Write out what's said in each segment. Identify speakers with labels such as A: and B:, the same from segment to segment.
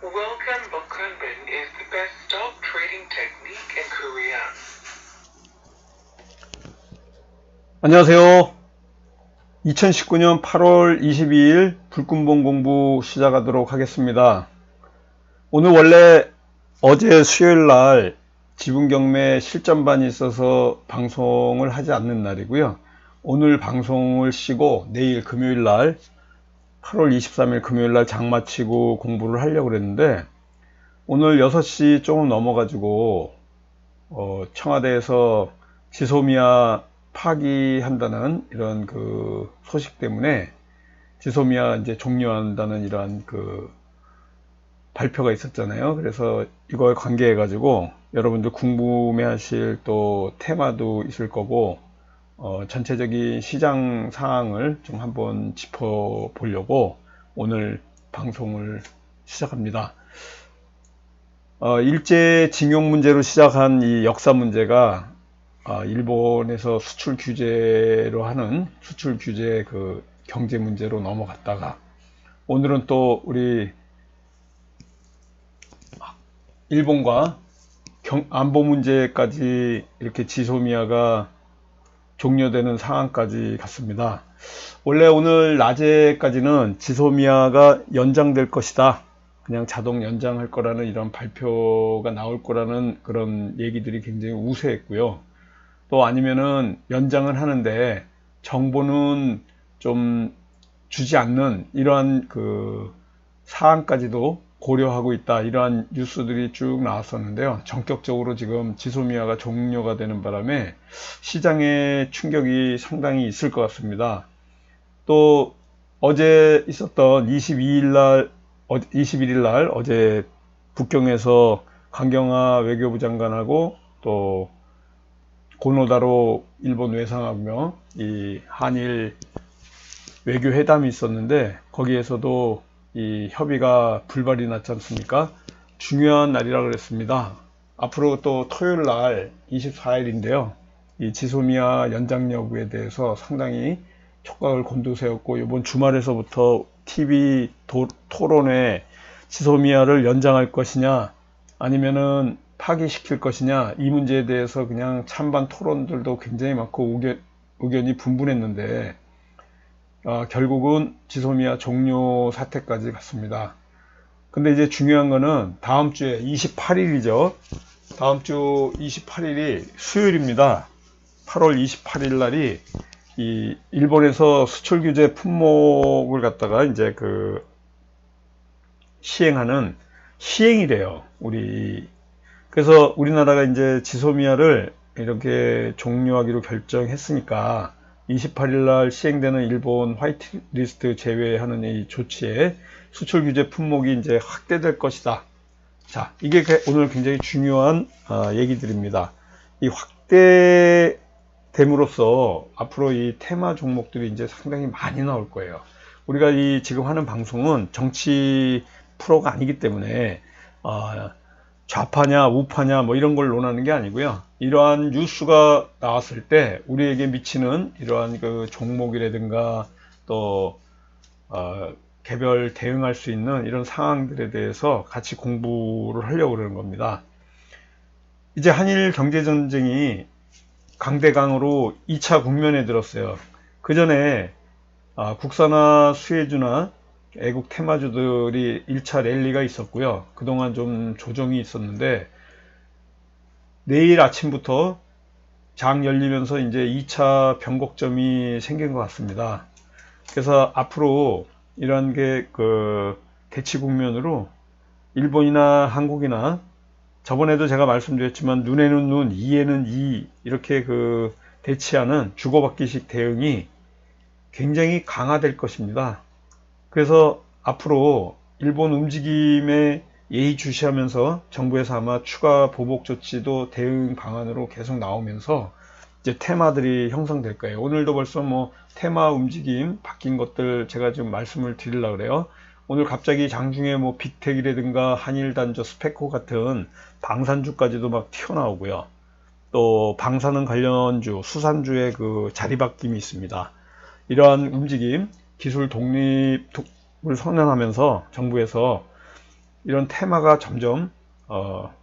A: Welcome Bokkunbin is the best stock trading technique in Korea.
B: 안녕하세요. 2019년 8월 22일 불금봉 공부 시작하도록 하겠습니다. 오늘 원래 어제 수요일 날 지분경매 실전반이 있어서 방송을 하지 않는 날이고요. 오늘 방송을 쉬고 내일 금요일 날 8월 23일 금요일 날 장 마치고 공부를 하려고 그랬는데 오늘 6시 조금 넘어가지고 청와대에서 지소미아 파기한다는 이런 그 소식 때문에 지소미아 이제 종료한다는 이러한 그 발표가 있었잖아요. 그래서 이거에 관계해 가지고 여러분들 궁금해하실 또 테마도 있을 거고 전체적인 시장 상황을 좀 한번 짚어 보려고 오늘 방송을 시작합니다. 일제징용 문제로 시작한 이 역사 문제가 일본에서 수출 규제로 하는 수출 규제 그 경제 문제로 넘어갔다가 오늘은 또 우리 일본과 안보 문제까지 이렇게 지소미아가 종료되는 상황까지 갔습니다. 원래 오늘 낮에까지는 지소미아가 연장될 것이다. 그냥 자동 연장할 거라는 이런 발표가 나올 거라는 그런 얘기들이 굉장히 우세했고요. 또 아니면은 연장을 하는데 정보는 좀 주지 않는 이러한 그 사안까지도 고려하고 있다. 이러한 뉴스들이 쭉 나왔었는데요. 전격적으로 지금 지소미아가 종료가 되는 바람에 시장에 충격이 상당히 있을 것 같습니다. 또 어제 있었던 21일 날 어제 북경에서 강경화 외교부 장관하고 또 고노다로 일본 외상하며 이 한일 외교회담이 있었는데 거기에서도 이 협의가 불발이 났지 않습니까? 중요한 날이라 그랬습니다. 앞으로 또 토요일 날 24일인데요. 이 지소미아 연장 여부에 대해서 상당히 촉각을 곤두세웠고 이번 주말에서부터 TV 토론회 지소미아를 연장할 것이냐 아니면은 파기시킬 것이냐 이 문제에 대해서 그냥 찬반 토론들도 굉장히 많고 의견이 분분했는데 결국은 지소미아 종료 사태까지 갔습니다. 근데 이제 중요한 거는 다음 주에 28일이죠. 다음 주 28일이 수요일입니다. 8월 28일 날이 이 일본에서 수출 규제 품목을 갖다가 이제 그 시행하는 시행이래요. 그래서 우리나라가 이제 지소미아를 이렇게 종료하기로 결정했으니까 28일 날 시행되는 일본 화이트리스트 제외하는 이 조치에 수출 규제 품목이 이제 확대될 것이다. 자, 이게 오늘 굉장히 중요한 얘기들입니다. 이 확대됨으로써 앞으로 이 테마 종목들이 이제 상당히 많이 나올 거예요. 우리가 이 지금 하는 방송은 정치 프로가 아니기 때문에 좌파냐 우파냐 뭐 이런 걸 논하는 게 아니고요. 이러한 뉴스가 나왔을 때 우리에게 미치는 이러한 그 종목이라든가 또 개별 대응할 수 있는 이런 상황들에 대해서 같이 공부를 하려고 그러는 겁니다. 이제 한일 경제전쟁이 강대강으로 2차 국면에 들었어요. 그 전에 국산화 수혜주나 애국 테마주들이 1차 랠리가 있었고요. 그동안 좀 조정이 있었는데 내일 아침부터 장 열리면서 이제 2차 변곡점이 생긴 것 같습니다. 그래서 앞으로 이런 게 그 대치 국면으로 일본이나 한국이나 저번에도 제가 말씀드렸지만 눈에는 눈, 이에는 이 이렇게 그 대치하는 주고받기식 대응이 굉장히 강화될 것입니다. 그래서 앞으로 일본 움직임에 예의주시하면서 정부에서 아마 추가 보복 조치도 대응 방안으로 계속 나오면서 이제 테마들이 형성될 거예요. 오늘도 벌써 뭐 테마 움직임 바뀐 것들 제가 지금 말씀을 드리려고 그래요. 오늘 갑자기 장중에 뭐 빅텍이라든가 한일단저 스페코 같은 방산주까지도 막 튀어나오고요. 또 방사능 관련주, 수산주의 그 자리바뀜이 있습니다. 이러한 움직임, 기술 독립을 선언하면서 정부에서 이런 테마가 점점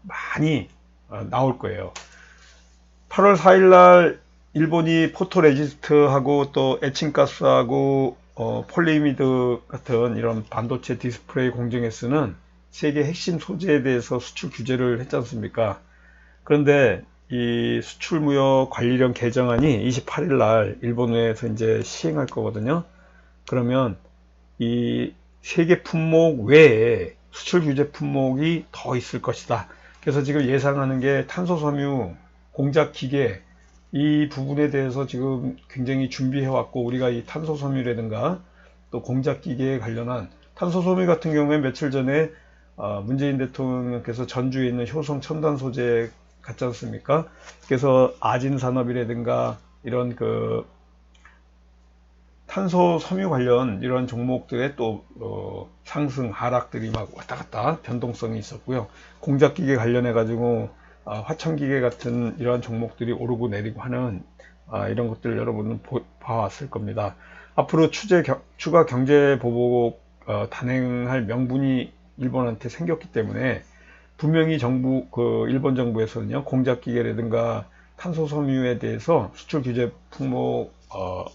B: 많이 나올 거예요. 8월 4일 날 일본이 포토레지스트하고 또 에칭가스하고 폴리미드 같은 이런 반도체 디스플레이 공정에서는 세계 핵심 소재에 대해서 수출 규제를 했지 않습니까? 그런데 이 수출무역 관리령 개정안이 28일 날 일본에서 이제 시행할 거거든요. 그러면 이 세계 품목 외에 수출 규제 품목이 더 있을 것이다. 그래서 지금 예상하는 게 탄소 섬유, 공작 기계 이 부분에 대해서 지금 굉장히 준비해 왔고, 우리가 이 탄소 섬유라든가 또 공작 기계에 관련한 탄소 섬유 같은 경우에 며칠 전에 문재인 대통령께서 전주에 있는 효성 첨단 소재 같지 않습니까? 그래서 아진 산업이라든가 이런 그 탄소 섬유 관련 이런 종목들의 또 상승 하락들이 막 왔다 갔다 변동성이 있었고요. 공작기계 관련해 가지고 화천기계 같은 이러한 종목들이 오르고 내리고 하는 이런 것들 여러분은 봐왔을 겁니다. 앞으로 추가 경제 보복 단행할 명분이 일본한테 생겼기 때문에 분명히 일본 정부에서는요, 공작기계라든가 탄소 섬유에 대해서 수출 규제 품목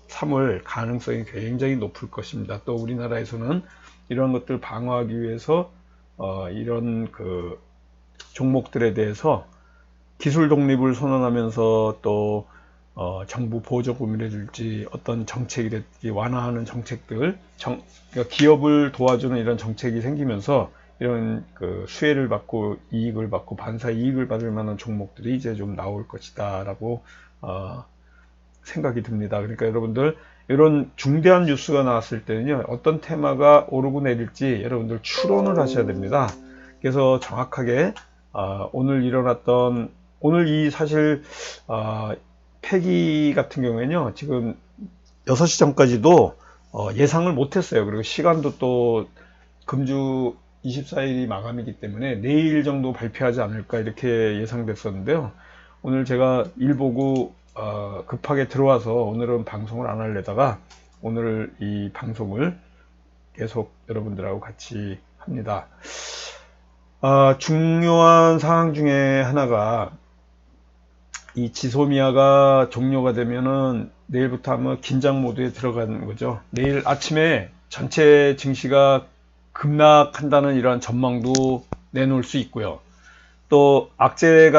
B: 삼을 가능성이 굉장히 높을 것입니다. 또 우리나라에서는 이런 것들 방어하기 위해서 이런 그 종목들에 대해서 기술 독립을 선언하면서 또 정부 보조금을 해줄지 어떤 정책이랄지 완화하는 정책들, 그러니까 기업을 도와주는 이런 정책이 생기면서 이런 그 수혜를 받고 이익을 받고 반사 이익을 받을 만한 종목들이 이제 좀 나올 것이다 라고 생각이 듭니다. 그러니까 여러분들 이런 중대한 뉴스가 나왔을 때는요, 어떤 테마가 오르고 내릴지 여러분들 추론을 하셔야 됩니다. 그래서 정확하게 오늘 일어났던 오늘 이 사실 폐기 같은 경우에는요, 지금 6시 전까지도 예상을 못했어요. 그리고 시간도 또 금주 24일이 마감이기 때문에 내일 정도 발표하지 않을까 이렇게 예상됐었는데요. 오늘 제가 일 보고 급하게 들어와서 오늘은 방송을 안 하려다가 오늘 이 방송을 계속 여러분들하고 같이 합니다. 중요한 사항 중에 하나가 이 지소미아가 종료가 되면은 내일부터 아마 긴장 모드에 들어가는 거죠. 내일 아침에 전체 증시가 급락한다는 이러한 전망도 내놓을 수 있고요. 또 악재에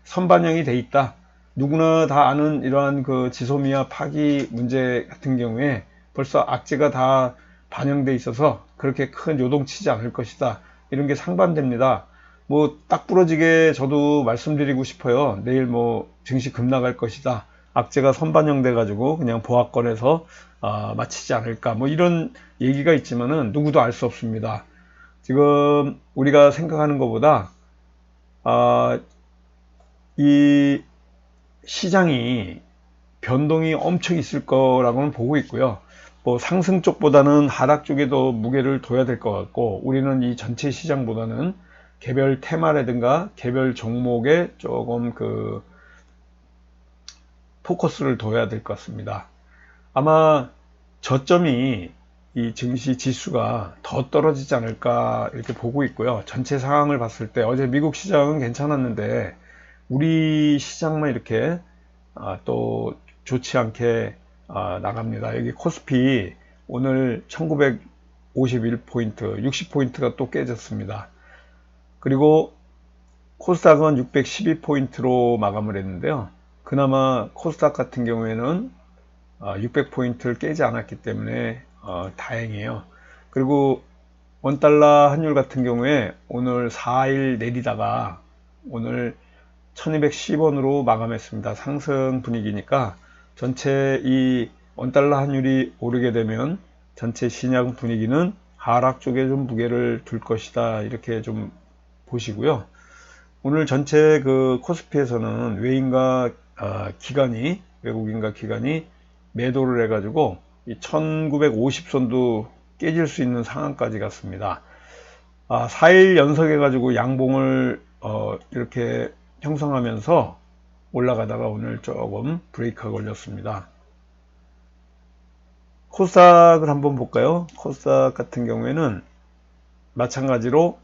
B: 선반영이 돼 있다. 누구나 다 아는 이러한 그 지소미아 파기 문제 같은 경우에 벌써 악재가 다 반영돼 있어서 그렇게 큰 요동치지 않을 것이다. 이런 게 상반됩니다. 뭐 딱 부러지게 저도 말씀드리고 싶어요. 내일 뭐 증시 급락할 것이다. 악재가 선반영돼 가지고 그냥 보합권에서 마치지 않을까. 뭐 이런 얘기가 있지만은 누구도 알 수 없습니다. 지금 우리가 생각하는 것보다 이 시장이 변동이 엄청 있을 거라고는 보고 있고요. 뭐 상승 쪽보다는 하락 쪽에도 무게를 둬야 될 것 같고, 우리는 이 전체 시장보다는 개별 테마라든가 개별 종목에 조금 그 포커스를 둬야 될 것 같습니다. 아마 저점이 이 증시 지수가 더 떨어지지 않을까 이렇게 보고 있고요. 전체 상황을 봤을 때 어제 미국 시장은 괜찮았는데 우리 시장만 이렇게 또 좋지 않게 나갑니다. 여기 코스피 오늘 1951포인트, 60포인트가 또 깨졌습니다. 그리고 코스닥은 612포인트로 마감을 했는데요. 그나마 코스닥 같은 경우에는 600포인트를 깨지 않았기 때문에 다행이에요. 그리고 원달러 환율 같은 경우에 오늘 4일 내리다가 오늘 1210원으로 마감했습니다. 상승 분위기니까 전체 이 원달러 환율이 오르게 되면 전체 시장 분위기는 하락 쪽에 좀 무게를 둘 것이다. 이렇게 좀 보시고요. 오늘 전체 그 코스피에서는 외국인과 기관이 매도를 해가지고 이 1950선도 깨질 수 있는 상황까지 갔습니다. 4일 연속해가지고 양봉을 이렇게 형성하면서 올라가다가 오늘 조금 브레이크가 걸렸습니다. 코스닥을 한번 볼까요? 코스닥 같은 경우에는 마찬가지로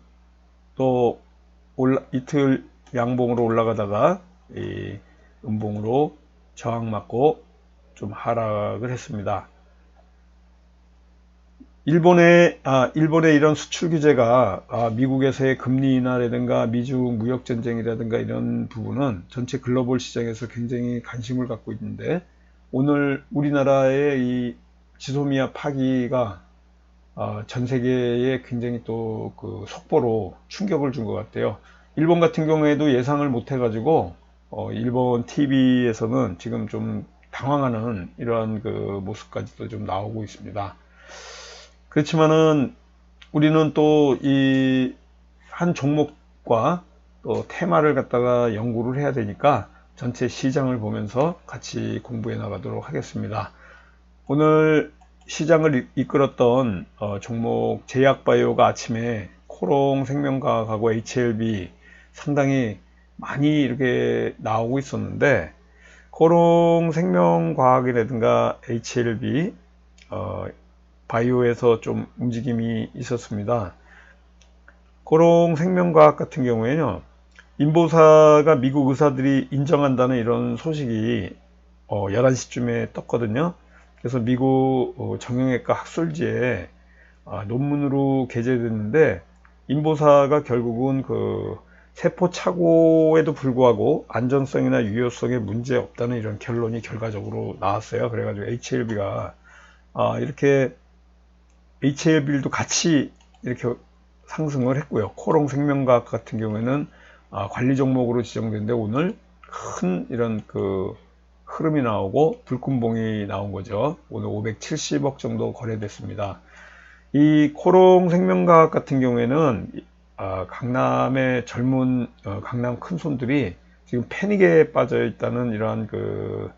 B: 또 이틀 양봉으로 올라가다가 이 음봉으로 저항 맞고 좀 하락을 했습니다. 일본의 이런 수출 규제가 미국에서의 금리 인하라든가 미중 무역 전쟁이라든가 이런 부분은 전체 글로벌 시장에서 굉장히 관심을 갖고 있는데, 오늘 우리나라의 이 지소미아 파기가 전 세계에 굉장히 또 그 속보로 충격을 준 것 같아요. 일본 같은 경우에도 예상을 못 해가지고 일본 TV에서는 지금 좀 당황하는 이러한 그 모습까지도 좀 나오고 있습니다. 그렇지만은 우리는 또 이 한 종목과 또 테마를 갖다가 연구를 해야 되니까 전체 시장을 보면서 같이 공부해 나가도록 하겠습니다. 오늘 시장을 이끌었던 종목 제약바이오가 아침에 코롱 생명과학하고 HLB 상당히 많이 이렇게 나오고 있었는데, 코롱 생명과학이라든가 HLB 바이오에서 좀 움직임이 있었습니다. 코롱 생명과학 같은 경우에는요, 인보사가 미국 의사들이 인정한다는 이런 소식이 11시쯤에 떴거든요. 그래서 미국 정형외과 학술지에 논문으로 게재됐는데, 인보사가 결국은 그 세포 착오에도 불구하고 안전성이나 유효성에 문제 없다는 이런 결론이 결과적으로 나왔어요. 그래가지고 HLB가 이렇게 HLB도 같이 이렇게 상승을 했고요. 코롱 생명과학 같은 경우에는 관리 종목으로 지정됐는데 오늘 큰 이런 그 흐름이 나오고 불금봉이 나온 거죠. 오늘 570억 정도 거래됐습니다. 이 코롱 생명과학 같은 경우에는 강남의 젊은 강남 큰손들이 지금 패닉에 빠져 있다는 이러한 그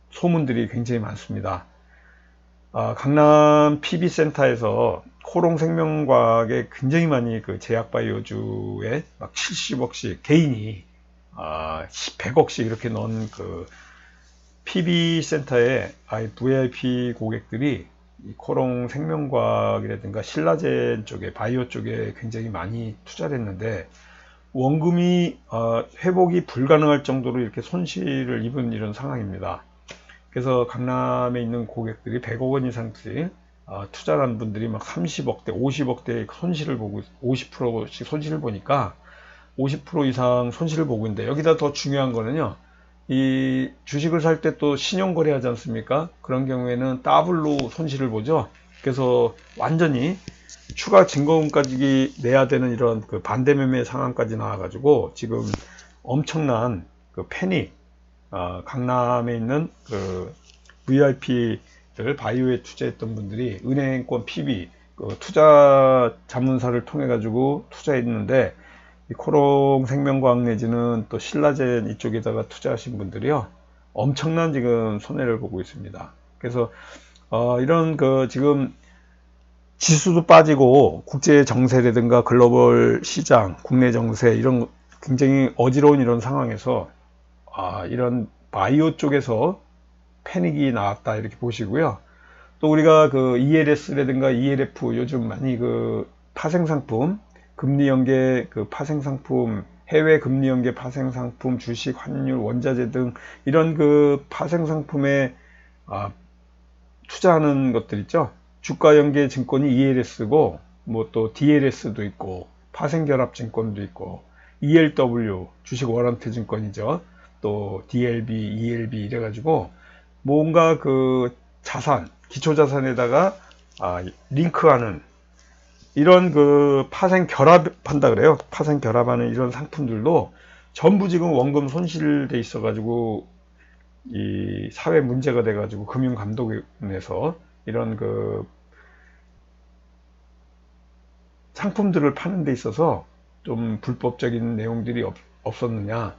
B: 소문들이 굉장히 많습니다. 강남 PB센터에서 코롱 생명과학에 굉장히 많이 그 제약바이오주에 막 70억씩 개인이 100억씩 이렇게 넣은 그 PB센터에 VIP 고객들이 이 코롱 생명과학이라든가 신라젠 쪽에 바이오 쪽에 굉장히 많이 투자를 했는데, 원금이 회복이 불가능할 정도로 이렇게 손실을 입은 이런 상황입니다. 그래서 강남에 있는 고객들이 100억 원 이상씩 투자한 분들이 막 30억대, 50억대 손실을 보고 50%씩 손실을 보니까 50% 이상 손실을 보고 있는데, 여기다 더 중요한 거는요, 이 주식을 살 때 또 신용거래 하지 않습니까? 그런 경우에는 더블로 손실을 보죠. 그래서 완전히 추가 증거금까지 내야 되는 이런 그 반대매매 상황까지 나와가지고 지금 엄청난 그 패닉, 강남에 있는 그 VIP들 바이오에 투자했던 분들이 은행권 PB 그 투자 자문사를 통해 가지고 투자했는데, 이 코롱 생명과학 내지는 또 신라젠 이쪽에다가 투자하신 분들이요, 엄청난 지금 손해를 보고 있습니다. 그래서 이런 그 지금 지수도 빠지고 국제 정세라든가 글로벌 시장, 국내 정세 이런 굉장히 어지러운 이런 상황에서 이런 바이오 쪽에서 패닉이 나왔다 이렇게 보시고요. 또 우리가 그 ELS라든가 ELF 요즘 많이 그 파생상품, 금리 연계 그 파생상품, 해외 금리 연계 파생상품, 주식, 환율, 원자재 등 이런 그 파생상품에 투자하는 것들 있죠. 주가 연계 증권이 ELS고 뭐 또 DLS도 있고 파생결합증권도 있고 ELW 주식 워런트 증권이죠. 또 DLB, ELB 이래가지고 뭔가 그 자산, 기초자산에다가 링크하는 이런 그 파생 결합한다 그래요. 파생 결합하는 이런 상품들도 전부 지금 원금 손실돼 있어 가지고 이 사회 문제가 돼 가지고 금융감독원에서 이런 그 상품들을 파는 데 있어서 좀 불법적인 내용들이 없었느냐,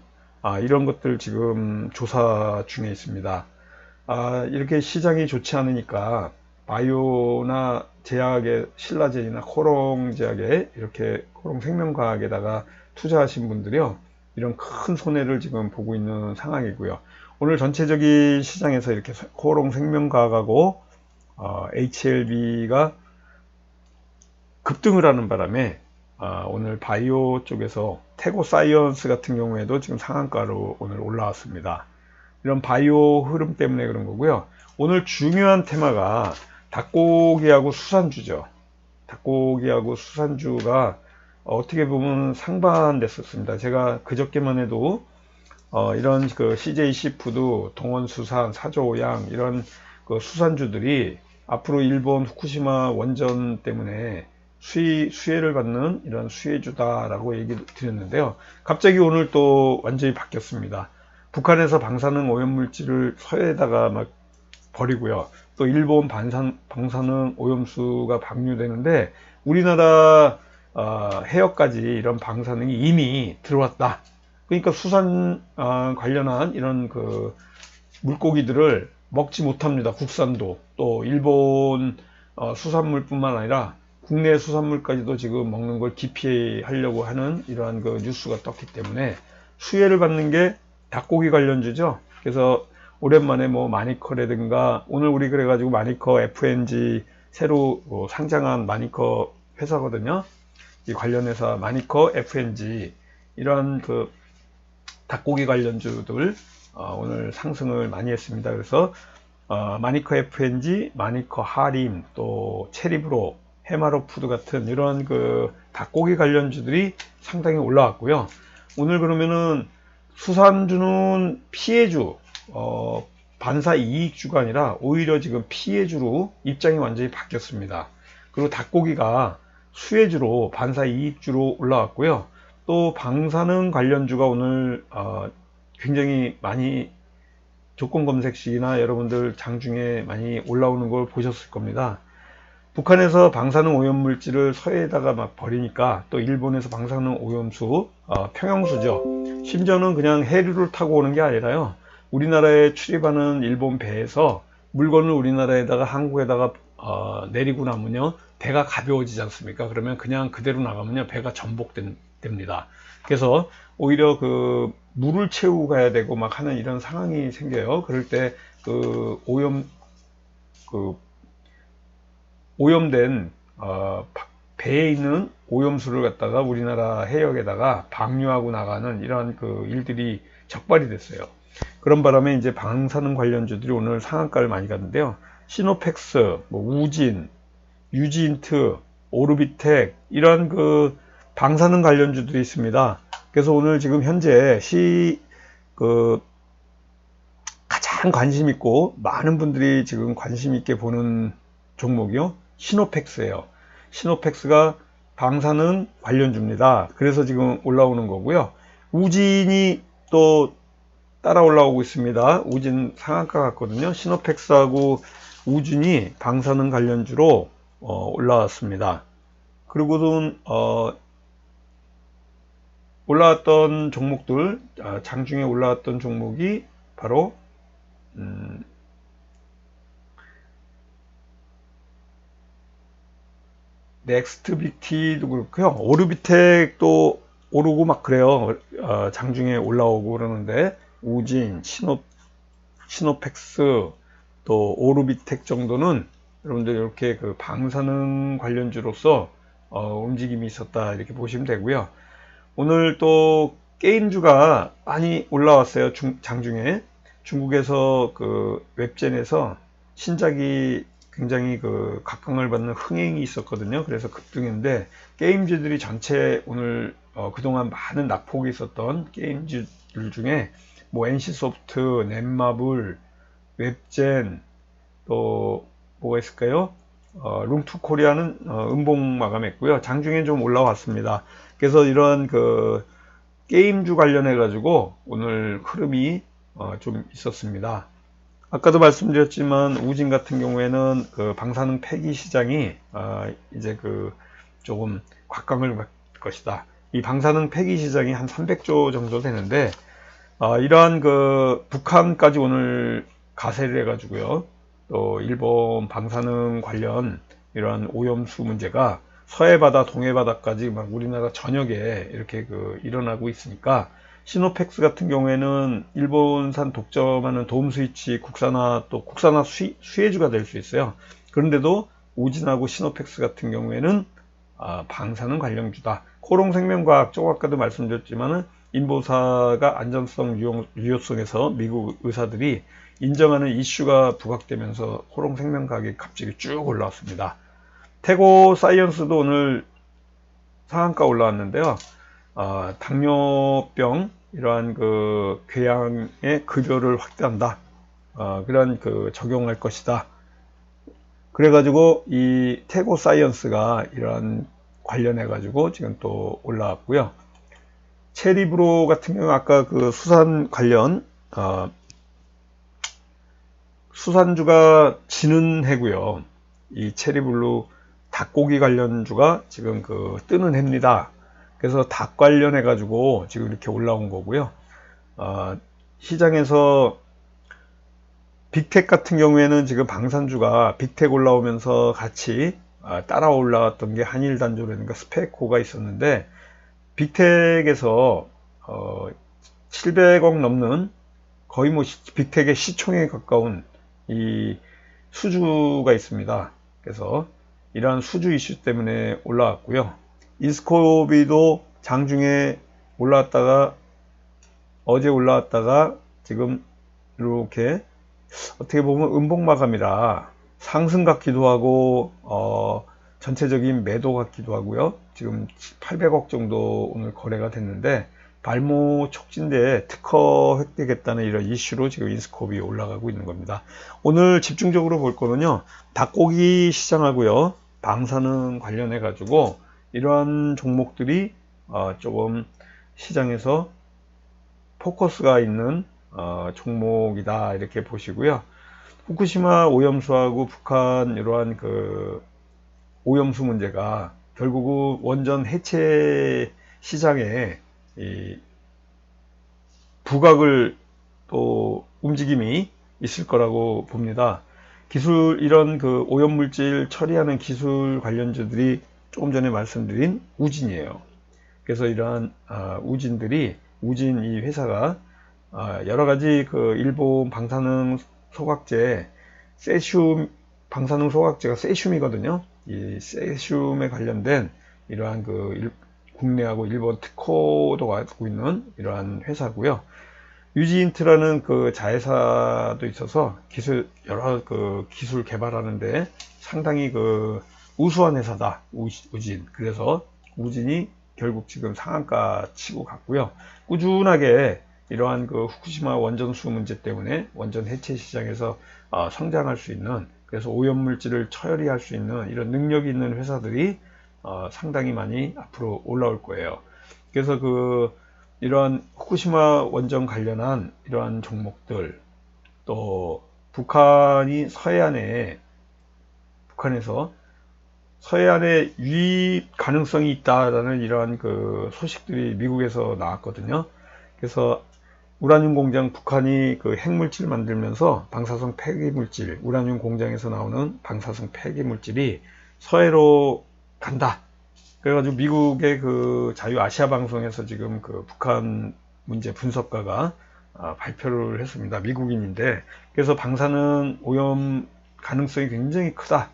B: 이런 것들 지금 조사 중에 있습니다. 이렇게 시장이 좋지 않으니까 바이오나 제약의 신라젠이나 코롱 제약에 이렇게 코롱 생명과학에다가 투자하신 분들이요, 이런 큰 손해를 지금 보고 있는 상황이고요. 오늘 전체적인 시장에서 이렇게 코롱 생명과학하고 HLB가 급등을 하는 바람에 오늘 바이오 쪽에서 태고 사이언스 같은 경우에도 지금 상한가로 오늘 올라왔습니다. 이런 바이오 흐름 때문에 그런 거고요. 오늘 중요한 테마가 닭고기하고 수산주죠. 닭고기하고 수산주가 어떻게 보면 상반됐었습니다. 제가 그저께만 해도 이런 그 CJ 시푸드, 동원수산, 사조오양 이런 그 수산주들이 앞으로 일본 후쿠시마 원전 때문에 수혜를 받는 이런 수혜주다라고 얘기 드렸는데요. 갑자기 오늘 또 완전히 바뀌었습니다. 북한에서 방사능 오염물질을 서해에다가 막 버리고요. 또 일본 방사능 오염수가 방류되는데 우리나라 해역까지 이런 방사능이 이미 들어왔다. 그러니까 수산 관련한 이런 그 물고기들을 먹지 못합니다. 국산도 또 일본 수산물뿐만 아니라 국내 수산물까지도 지금 먹는 걸 기피하려고 하는 이러한 그 뉴스가 떴기 때문에 수혜를 받는 게 닭고기 관련주죠. 그래서 오랜만에 뭐 마니커라든가 오늘 우리 그래가지고 마니커 FNG 새로 상장한 마니커 회사거든요. 이 관련 회사 마니커 FNG 이러한 그 닭고기 관련주들 오늘 상승을 많이 했습니다. 그래서 마니커 FNG, 마니커 하림, 또 체리브로, 해마로푸드 같은 이런 그 닭고기 관련주들이 상당히 올라왔고요. 오늘 그러면은 수산주는 피해주, 반사 이익주가 아니라 오히려 지금 피해주로 입장이 완전히 바뀌었습니다. 그리고 닭고기가 수혜주로 반사 이익주로 올라왔고요. 또 방사능 관련주가 오늘 굉장히 많이 조건 검색식이나 여러분들 장중에 많이 올라오는 걸 보셨을 겁니다. 북한에서 방사능 오염물질을 서해에다가 막 버리니까 또 일본에서 방사능 오염수 평형수죠. 심지어는 그냥 해류를 타고 오는 게 아니라요. 우리나라에 출입하는 일본 배에서 물건을 우리나라에다가 한국에다가 내리고 나면요. 배가 가벼워지지 않습니까? 그러면 그냥 그대로 나가면요. 배가 전복됩니다. 그래서 오히려 그 물을 채우고 가야 되고 막 하는 이런 상황이 생겨요. 그럴 때 그 오염된 배에 있는 오염수를 갖다가 우리나라 해역에다가 방류하고 나가는 이런 그 일들이 적발이 됐어요. 그런 바람에 이제 방사능 관련주들이 오늘 상한가를 많이 갔는데요. 시노펙스, 우진, 유지인트, 오르비텍 이런 그 방사능 관련주들이 있습니다. 그래서 오늘 지금 현재 가장 관심 있고 많은 분들이 지금 관심 있게 보는 종목이요. 시노펙스예요. 시노펙스가 방사능 관련주입니다. 그래서 지금 올라오는 거고요. 우진이 또 따라 올라오고 있습니다. 우진 상한가 같거든요. 시노펙스하고 우진이 방사능 관련주로 올라왔습니다. 그리고는 올라왔던 종목들, 장중에 올라왔던 종목이 바로 넥스트비티도 그렇고요. 오르비텍도 오르고 막 그래요. 장중에 올라오고 그러는데 우진, 시노펙스, 또 오르비텍 정도는 여러분들 이렇게 그 방사능 관련주로서 움직임이 있었다 이렇게 보시면 되고요. 오늘 또 게임주가 많이 올라왔어요. 장중에 중국에서 그 웹젠에서 신작이 굉장히 그 각광을 받는 흥행이 있었거든요. 그래서 급등인데 게임주들이 전체 오늘 그동안 많은 낙폭이 있었던 게임주들 중에 뭐 NC소프트, 넷마블, 웹젠 또 뭐가 있을까요? 룽투코리아는 음봉 마감했고요. 장중에 좀 올라왔습니다. 그래서 이런 그 게임주 관련해 가지고 오늘 흐름이 좀 있었습니다. 아까도 말씀드렸지만 우진 같은 경우에는 그 방사능 폐기 시장이 이제 그 조금 곽광을 받을 것이다. 이 방사능 폐기 시장이 한 300조 정도 되는데 이러한 그 북한까지 오늘 가세를 해가지고요. 또 일본 방사능 관련 이러한 오염수 문제가 서해바다, 동해바다까지 막 우리나라 전역에 이렇게 그 일어나고 있으니까 시노펙스 같은 경우에는 일본산 독점하는 도움스위치 국산화 또 수혜주가 될 수 있어요. 그런데도 우진하고 시노펙스 같은 경우에는 방사능 관련주다. 코롱생명과학, 조금 아까도 말씀드렸지만은 인보사가 안전성, 유효성에서 미국 의사들이 인정하는 이슈가 부각되면서 코롱생명 가격이 갑자기 쭉 올라왔습니다. 태고 사이언스도 오늘 상한가 올라왔는데요. 당뇨병, 이러한 그 궤양의 급여를 확대한다. 그런 그 적용할 것이다. 그래가지고 이 태고 사이언스가 이러한 관련해가지고 지금 또 올라왔고요. 체리브로 같은 경우 아까 그 수산 관련, 수산주가 지는 해고요. 이 체리블루 닭고기 관련주가 지금 그 뜨는 해입니다. 그래서 닭 관련해 가지고 지금 이렇게 올라온 거고요. 시장에서 빅텍 같은 경우에는 지금 방산주가 빅텍 올라오면서 같이 따라 올라왔던 게 한일단조라든가 스페코가 있었는데, 빅텍에서 700억 넘는 거의 뭐 빅텍의 시총에 가까운 이 수주가 있습니다. 그래서 이러한 수주 이슈 때문에 올라왔고요. 인스코비도 장중에 올라왔다가 어제 올라왔다가 지금 이렇게 어떻게 보면 음봉 마감이라 상승 같기도 하고 전체적인 매도 같기도 하고요. 지금 800억 정도 오늘 거래가 됐는데, 발모 촉진대에 특허 획득했다는 이런 이슈로 지금 인스코업이 올라가고 있는 겁니다. 오늘 집중적으로 볼 거는요, 닭고기 시장하고요, 방사능 관련해 가지고 이러한 종목들이 조금 시장에서 포커스가 있는 종목이다, 이렇게 보시고요. 후쿠시마 오염수하고 북한 이러한 그 오염수 문제가 결국은 원전 해체 시장에 이 부각을 또 움직임이 있을 거라고 봅니다. 기술, 이런 그 오염물질 처리하는 기술 관련주들이 조금 전에 말씀드린 우진이에요. 그래서 이러한 우진 이 회사가 여러 가지 그 일본 방사능 소각제, 방사능 소각제가 세슘이거든요. 이 세슘에 관련된 이러한 그 국내하고 일본 특허도 갖고 있는 이러한 회사고요. 유지인트라는 그 자회사도 있어서 여러 그 기술 개발하는데 상당히 그 우수한 회사다, 우진. 그래서 우진이 결국 지금 상한가 치고 갔고요. 꾸준하게 이러한 그 후쿠시마 원전수 문제 때문에 원전 해체 시장에서 성장할 수 있는, 그래서 오염물질을 처리할 수 있는 이런 능력이 있는 회사들이 상당히 많이 앞으로 올라올 거예요. 그래서 이러한 후쿠시마 원전 관련한 이러한 종목들, 또 북한에서 서해안에 유입 가능성이 있다라는 이러한 그 소식들이 미국에서 나왔거든요. 그래서 우라늄 공장, 북한이 그 핵물질 만들면서 방사성 폐기물질, 우라늄 공장에서 나오는 방사성 폐기물질이 서해로 간다. 그래가지고 미국의 그 자유아시아 방송에서 지금 그 북한 문제 분석가가 발표를 했습니다. 미국인인데, 그래서 방사능 오염 가능성이 굉장히 크다.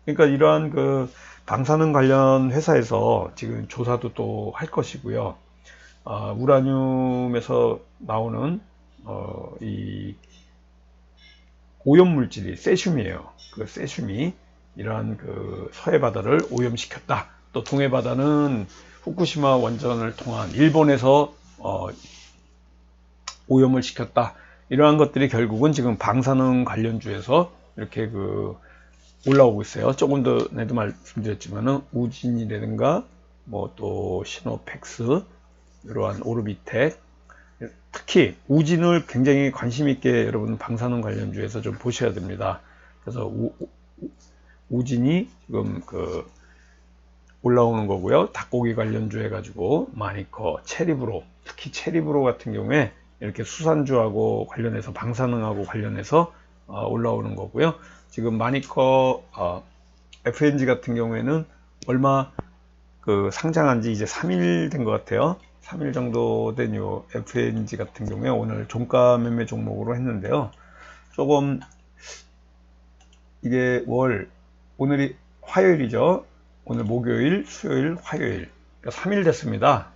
B: 그러니까 이러한 그 방사능 관련 회사에서 지금 조사도 또 할 것이고요. 우라늄에서 나오는 이 오염물질이 세슘이에요. 그 세슘이 이러한 그 서해 바다를 오염시켰다. 또 동해 바다는 후쿠시마 원전을 통한 일본에서 오염을 시켰다. 이러한 것들이 결국은 지금 방사능 관련주에서 이렇게 올라오고 있어요. 조금 전에도 말씀드렸지만은 우진이라든가 뭐 또 시노펙스, 이러한 오르비텍, 특히 우진을 굉장히 관심 있게 여러분 방사능 관련주에서 좀 보셔야 됩니다. 그래서 우진이 지금 올라오는 거고요. 닭고기 관련주 해가지고 마니커, 체리브로, 특히 체리브로 같은 경우에 이렇게 수산주하고 관련해서 방사능하고 관련해서 올라오는 거고요. 지금 마니커 FNG 같은 경우에는 얼마 상장한 지 이제 3일 된 것 같아요. 3일 정도 된 요 FNG 같은 경우에 오늘 종가 매매 종목으로 했는데요. 조금 이게 오늘이 화요일이죠. 오늘 목요일, 수요일, 화요일, 그러니까 3일 됐습니다.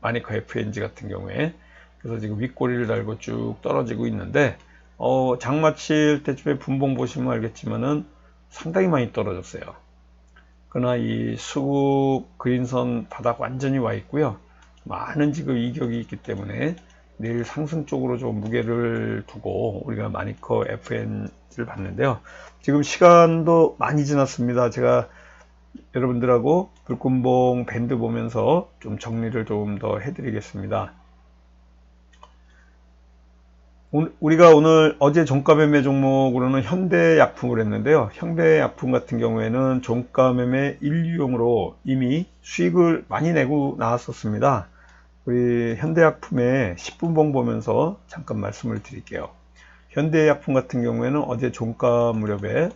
B: 마니커 FNG 같은 경우에. 그래서 지금 윗꼬리를 달고 쭉 떨어지고 있는데, 장 마칠 때쯤에 분봉 보시면 알겠지만은 상당히 많이 떨어졌어요. 그러나 이 수급 그린선 바닥 완전히 와 있고요. 많은 지금 이격이 있기 때문에 내일 상승 쪽으로 좀 무게를 두고 우리가 마니커 FNG를 봤는데요. 지금 시간도 많이 지났습니다. 제가 여러분들하고 불금봉 밴드 보면서 좀 정리를 좀 더 해드리겠습니다. 우리가 오늘 어제 종가 매매 종목으로는 현대약품을 했는데요. 현대약품 같은 경우에는 종가 매매 1유용으로 이미 수익을 많이 내고 나왔었습니다. 우리 현대약품의 10분봉 보면서 잠깐 말씀을 드릴게요. 현대약품 같은 경우에는 어제 종가 무렵에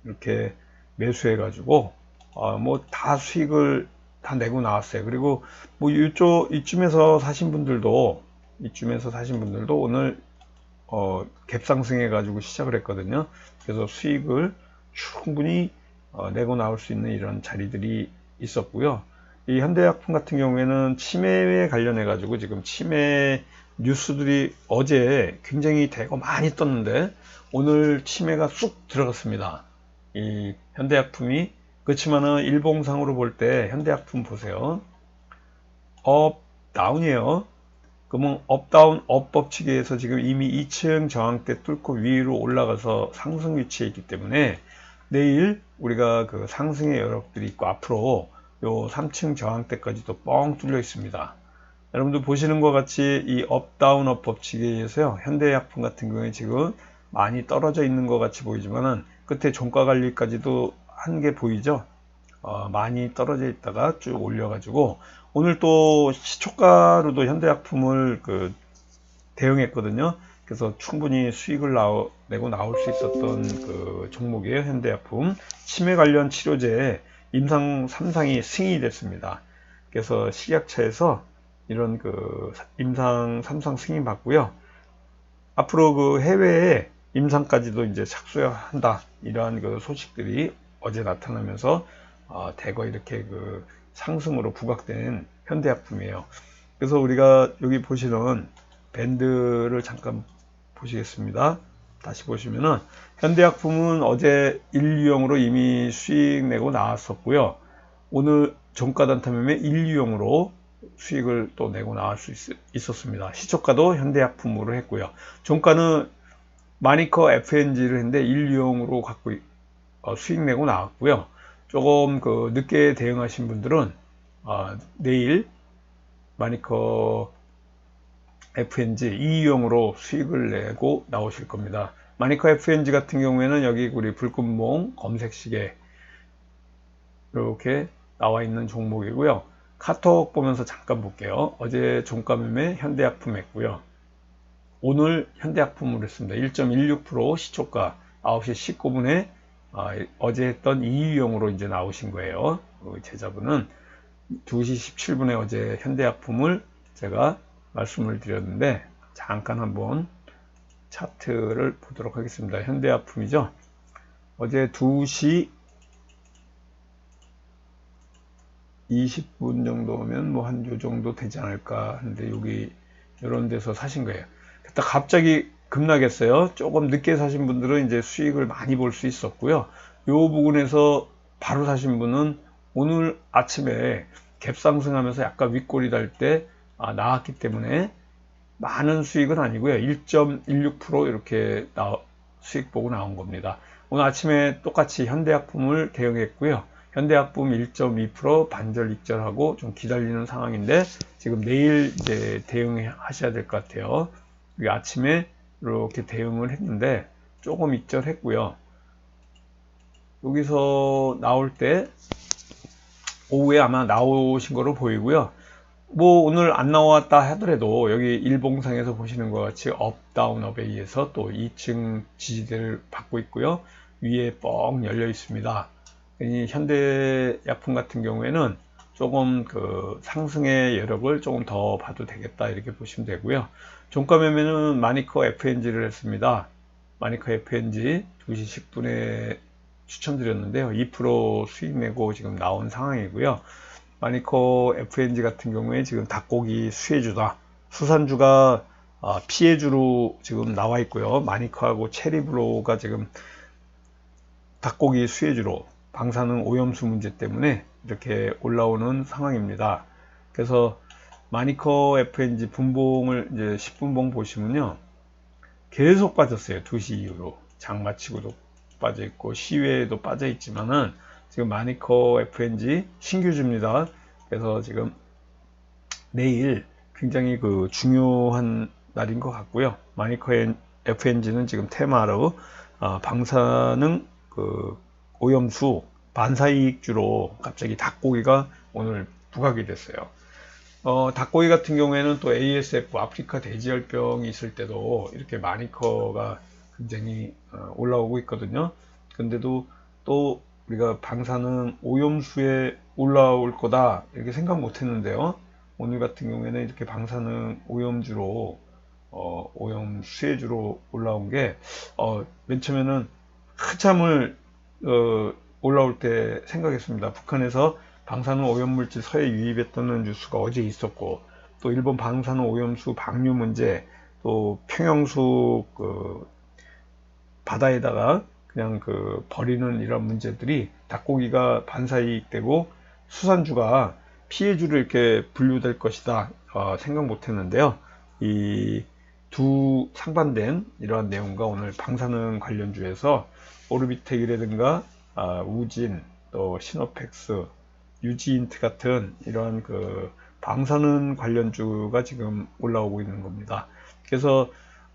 B: 이렇게 매수해 가지고 뭐 다 수익을 다 내고 나왔어요. 그리고 뭐 이쯤에서 사신 분들도 오늘 갭 상승해 가지고 시작을 했거든요. 그래서 수익을 충분히 내고 나올 수 있는 이런 자리들이 있었고요. 이 현대약품 같은 경우에는 치매에 관련해 가지고 지금 치매 뉴스들이 어제 굉장히 대거 많이 떴는데 오늘 치매가 쑥 들어갔습니다. 이 현대약품이 그렇지만은 일봉상으로 볼 때 현대약품 보세요. 업 다운이에요. 그러면 업다운 업 법칙에서 지금 이미 2층 저항대 뚫고 위로 올라가서 상승 위치에 있기 때문에 내일 우리가 그 상승의 여력들이 있고 앞으로 요 3층 저항대까지도 뻥 뚫려 있습니다. 여러분들 보시는 것 같이 이 업다운 업 법칙에 의해서요, 현대약품 같은 경우에 지금 많이 떨어져 있는 것 같이 보이지만은 끝에 종가 관리까지도 한 게 보이죠. 많이 떨어져 있다가 쭉 올려가지고 오늘 또 시초가로도 현대약품을 대응했거든요. 그래서 충분히 수익을 내고 나올 수 있었던 그 종목이에요. 현대약품 치매 관련 치료제 임상 3상이 승인이 됐습니다. 그래서 식약처에서 이런 그 임상 3상 승인 받고요. 앞으로 그 해외에 임상까지도 이제 착수한다, 이러한 그 소식들이 어제 나타나면서 대거 이렇게 그 상승으로 부각된 현대약품이에요. 그래서 우리가 여기 보시는 밴드를 잠깐 보시겠습니다. 다시 보시면은 현대약품은 어제 1유형으로 이미 수익 내고 나왔었고요. 오늘 종가 단타 매매 1유형으로 수익을 또 내고 나올 수 있었습니다. 시초가도 현대약품으로 했고요. 종가는 마니커 FNG를 했는데 1유형으로 갖고 수익 내고 나왔고요. 조금 그 늦게 대응하신 분들은 내일 마니커 FNG 2유형으로 수익을 내고 나오실 겁니다. 마니커 FNG 같은 경우에는 여기 우리 불금봉 검색시계 이렇게 나와 있는 종목이고요. 카톡 보면서 잠깐 볼게요. 어제 종가 매매 현대약품 했고요. 오늘 현대약품으로 했습니다. 1.16% 시초가 9시 19분에 어제 했던 2유형으로 이제 나오신 거예요. 제자분은 2시 17분에 어제 현대약품을 제가 말씀을 드렸는데 잠깐 한번 차트를 보도록 하겠습니다. 현대약품이죠. 어제 2시 20분 정도면 뭐 한 요 정도 되지 않을까 하는데 여기 이런 데서 사신 거예요. 그때 갑자기 급락했어요. 조금 늦게 사신 분들은 이제 수익을 많이 볼 수 있었고요. 요 부분에서 바로 사신 분은 오늘 아침에 갭 상승하면서 약간 윗꼬리 달 때 나왔기 때문에 많은 수익은 아니고요. 1.16% 이렇게 수익 보고 나온 겁니다. 오늘 아침에 똑같이 현대약품을 대응했고요. 현대약품 1.2% 반절 익절하고 좀 기다리는 상황인데 지금 내일 이제 대응하셔야 될 것 같아요. 아침에 이렇게 대응을 했는데 조금 익절했고요. 여기서 나올 때 오후에 아마 나오신 거로 보이고요. 뭐 오늘 안 나왔다 하더라도 여기 일봉상에서 보시는 것 같이 업다운 업에 의해서 또 2층 지지대를 받고 있고요. 위에 뻥 열려 있습니다. 이 현대약품 같은 경우에는 조금 그 상승의 여력을 조금 더 봐도 되겠다, 이렇게 보시면 되고요. 종가 매매는 마니커 FNG를 했습니다. 마니커 FNG 2시 10분에 추천드렸는데요. 2% 수익 내고 지금 나온 상황이고요. 마니커 FNG 같은 경우에 지금 닭고기 수혜주다. 수산주가 피해주로 지금 나와 있고요. 마니커하고 체리브로가 지금 닭고기 수혜주로 방사능 오염수 문제 때문에 이렇게 올라오는 상황입니다. 그래서 마니커 FNG 분봉을 이제 10분봉 보시면요. 계속 빠졌어요. 2시 이후로. 장 마치고도 빠져 있고 시외에도 빠져 있지만은 지금 마니커 FNG 신규주입니다. 그래서 지금 내일 굉장히 그 중요한 날인 것 같고요. 마니커 FNG는 지금 테마로 방사능 그 오염수 반사이익주로 갑자기 닭고기가 오늘 부각이 됐어요. 닭고기 같은 경우에는 또 ASF 아프리카 돼지열병이 있을 때도 이렇게 마니커가 굉장히 올라오고 있거든요. 근데도 또 우리가 방사능 오염수에 올라올 거다 이렇게 생각 못 했는데요. 오늘 같은 경우에는 이렇게 방사능 오염주로 오염 수혜주로 올라온 게 맨 처음에는 한참을 올라올 때 생각했습니다. 북한에서 방사능 오염물질 서해 유입했다는 뉴스가 어제 있었고, 또 일본 방사능 오염수 방류 문제, 또 평영수 그 바다에다가 그냥 그 버리는 이런 문제들이 닭고기가 반사이익되고 수산주가 피해주로 이렇게 분류될 것이다 생각 못했는데요. 이 두 상반된 이러한 내용과 오늘 방사능 관련주에서 오르비텍이라든가 우진, 또 시노펙스, 유지인트 같은 이러한 그 방사능 관련주가 지금 올라오고 있는 겁니다. 그래서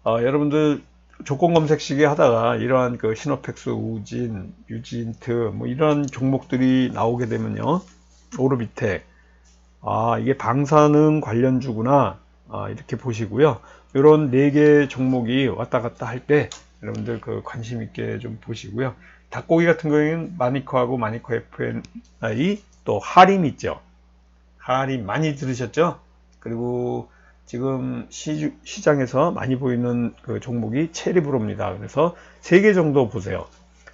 B: 여러분들 조건 검색 시기 하다가 이러한 그 시노펙스, 우진, 유지인트 뭐 이런 종목들이 나오게 되면요, 오르비텍 이게 방사능 관련주구나 이렇게 보시고요. 이런 4개 종목이 왔다 갔다 할 때 여러분들 그 관심 있게 좀 보시고요. 닭고기 같은 경우에는 마니커하고 마니커 FNI 또 하림 있죠. 하림 많이 들으셨죠? 그리고 지금 시장에서 많이 보이는 그 종목이 체리브로입니다. 그래서 3개 정도 보세요.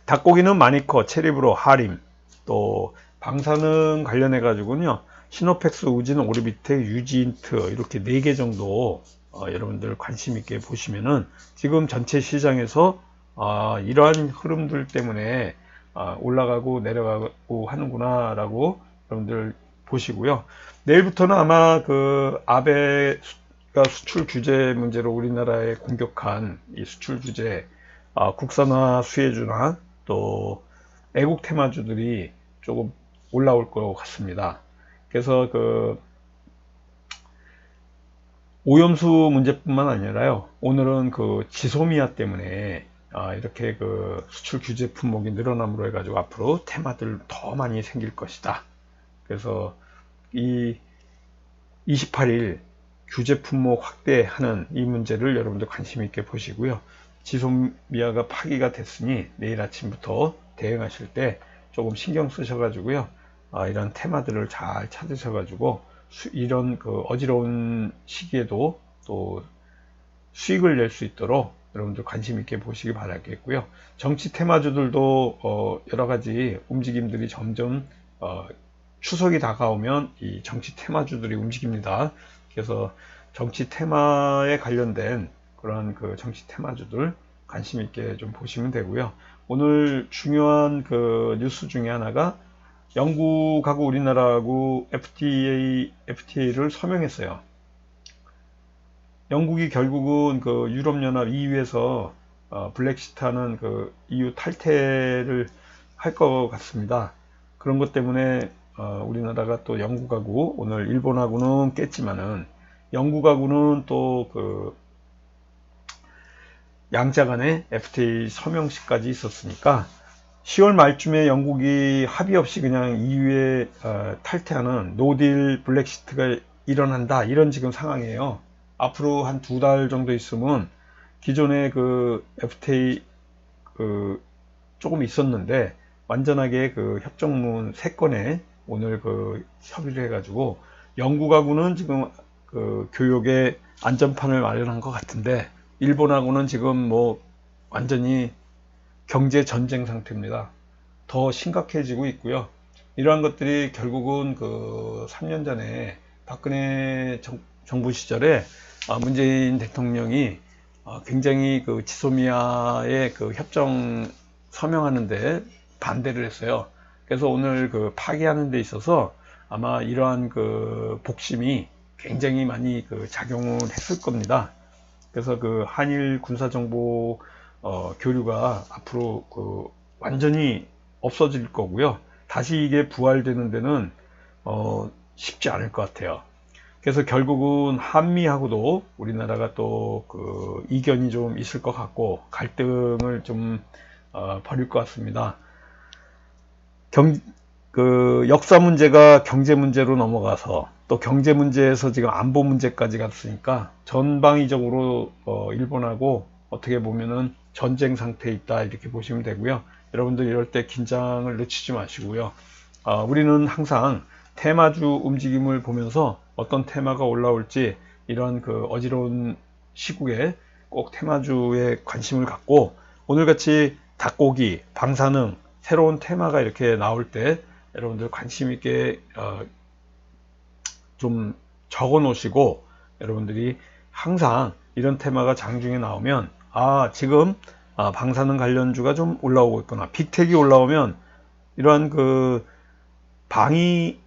B: 닭고기는 마니커, 체리브로, 하림, 또 방사능 관련해 가지고는요, 시노펙스, 우진, 오르비텍, 유지인트 이렇게 4개 정도 여러분들 관심 있게 보시면은 지금 전체 시장에서 이러한 흐름들 때문에 올라가고 내려가고 하는구나 라고 여러분들 보시고요. 내일부터는 아마 그 아베가 수출 규제 문제로 우리나라에 공격한 이 수출 규제 국산화 수혜주나 또 애국 테마주들이 조금 올라올 것 같습니다. 그래서 그 오염수 문제뿐만 아니라요, 오늘은 그 지소미아 때문에 이렇게 그 수출 규제 품목이 늘어남으로 해가지고 앞으로 테마들 더 많이 생길 것이다. 그래서 이 28일 규제 품목 확대하는 이 문제를 여러분들 관심 있게 보시고요. 지소미아가 파기가 됐으니 내일 아침부터 대응하실 때 조금 신경 쓰셔가지고요, 이런 테마들을 잘 찾으셔가지고 이런 그 어지러운 시기에도 또 수익을 낼 수 있도록 여러분들 관심 있게 보시기 바라겠고요. 정치 테마주들도 여러 가지 움직임들이 점점 추석이 다가오면 이 정치 테마주들이 움직입니다. 그래서 정치 테마에 관련된 그런 그 정치 테마주들 관심 있게 좀 보시면 되고요. 오늘 중요한 그 뉴스 중에 하나가 영국하고 우리나라하고 FTA를 서명했어요. 영국이 결국은 그 유럽연합 EU에서 블랙시트하는 그 EU 탈퇴를 할 것 같습니다. 그런 것 때문에 우리나라가 또 영국하고 오늘 일본하고는 깼지만은 영국하고는 또 그 양자 간의 FTA 서명식까지 있었으니까 10월 말쯤에 영국이 합의 없이 그냥 EU에 탈퇴하는 노딜 블랙시트가 일어난다, 이런 지금 상황이에요. 앞으로 한 2달 정도 있으면 기존의 그 FTA 그 조금 있었는데 완전하게 그 협정문 3건에 오늘 그 협의를 해가지고 영국하고는 지금 그 교역의 안전판을 마련한 것 같은데 일본하고는 지금 뭐 완전히 경제 전쟁 상태입니다. 더 심각해지고 있고요. 이러한 것들이 결국은 그 3년 전에 박근혜 정부 시절에 문재인 대통령이 굉장히 그 지소미아의 그 협정 서명하는데 반대를 했어요. 그래서 오늘 그 파기하는 데 있어서 아마 이러한 그 복심이 굉장히 많이 그 작용을 했을 겁니다. 그래서 그 한일 군사정보 교류가 앞으로 그 완전히 없어질 거고요. 다시 이게 부활되는 데는 쉽지 않을 것 같아요. 그래서 결국은 한미하고도 우리나라가 또 그 이견이 좀 있을 것 같고 갈등을 좀 벌일 것 같습니다. 그 역사 문제가 경제 문제로 넘어가서 또 경제 문제에서 지금 안보 문제까지 갔으니까 전방위적으로 일본하고 어떻게 보면은 전쟁 상태에 있다 이렇게 보시면 되고요. 여러분들 이럴 때 긴장을 늦추지 마시고요. 우리는 항상 테마주 움직임을 보면서 어떤 테마가 올라올지 이런 그 어지러운 시국에 꼭 테마주에 관심을 갖고 오늘같이 닭고기, 방사능 새로운 테마가 이렇게 나올 때 여러분들 관심 있게 좀 적어 놓으시고 여러분들이 항상 이런 테마가 장중에 나오면 지금 방사능 관련주가 좀 올라오고 있구나, 빅텍이 올라오면 이러한 그 방위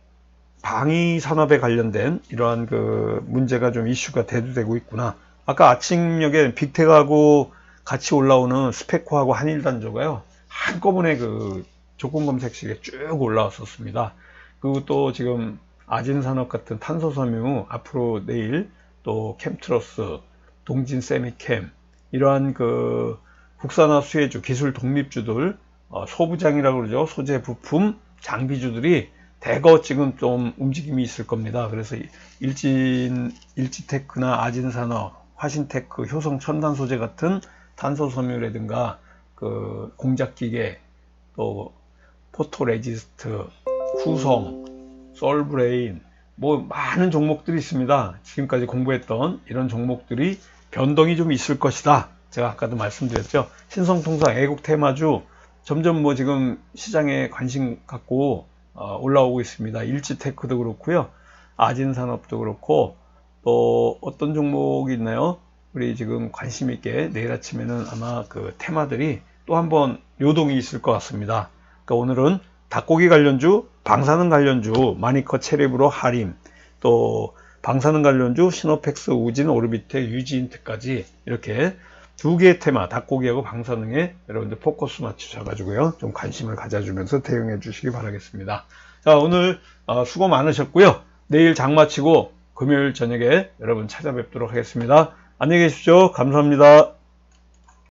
B: 산업에 관련된 이러한 그 문제가 좀 이슈가 대두되고 있구나. 아까 아침녘에 빅텍하고 같이 올라오는 스페코하고 한일단조가요 한꺼번에 그 조건 검색식에 쭉 올라왔었습니다. 그리고 또 지금 아진산업 같은 탄소섬유 앞으로 내일 또 캠트러스, 동진 세미캠 이러한 그 국산화 수혜주 기술 독립주들 소부장이라고 그러죠. 소재 부품 장비주들이 대거 지금 좀 움직임이 있을 겁니다. 그래서 일지테크나 아진산업, 화신테크, 효성 첨단 소재 같은 탄소섬유라든가 그 공작기계, 또 포토레지스트, 후성, 솔브레인 뭐 많은 종목들이 있습니다. 지금까지 공부했던 이런 종목들이 변동이 좀 있을 것이다. 제가 아까도 말씀드렸죠. 신성통상 애국 테마주 점점 뭐 지금 시장에 관심 갖고 올라오고 있습니다. 일지테크도 그렇고요. 아진산업도 그렇고 또 어떤 종목이 있나요? 우리 지금 관심 있게 내일 아침에는 아마 그 테마들이 또 한번 요동이 있을 것 같습니다. 그러니까 오늘은 닭고기 관련주, 방사능 관련주, 마니커 체리브로 하림, 또 방사능 관련주 시노펙스, 우진, 오르비텍, 유지인트까지 이렇게 두 개의 테마, 닭고기하고 방사능에 여러분들 포커스 맞추셔가지고요. 좀 관심을 가져주면서 대응해 주시기 바라겠습니다. 자, 오늘 수고 많으셨고요. 내일 장 마치고 금요일 저녁에 여러분 찾아뵙도록 하겠습니다. 안녕히 계십시오. 감사합니다.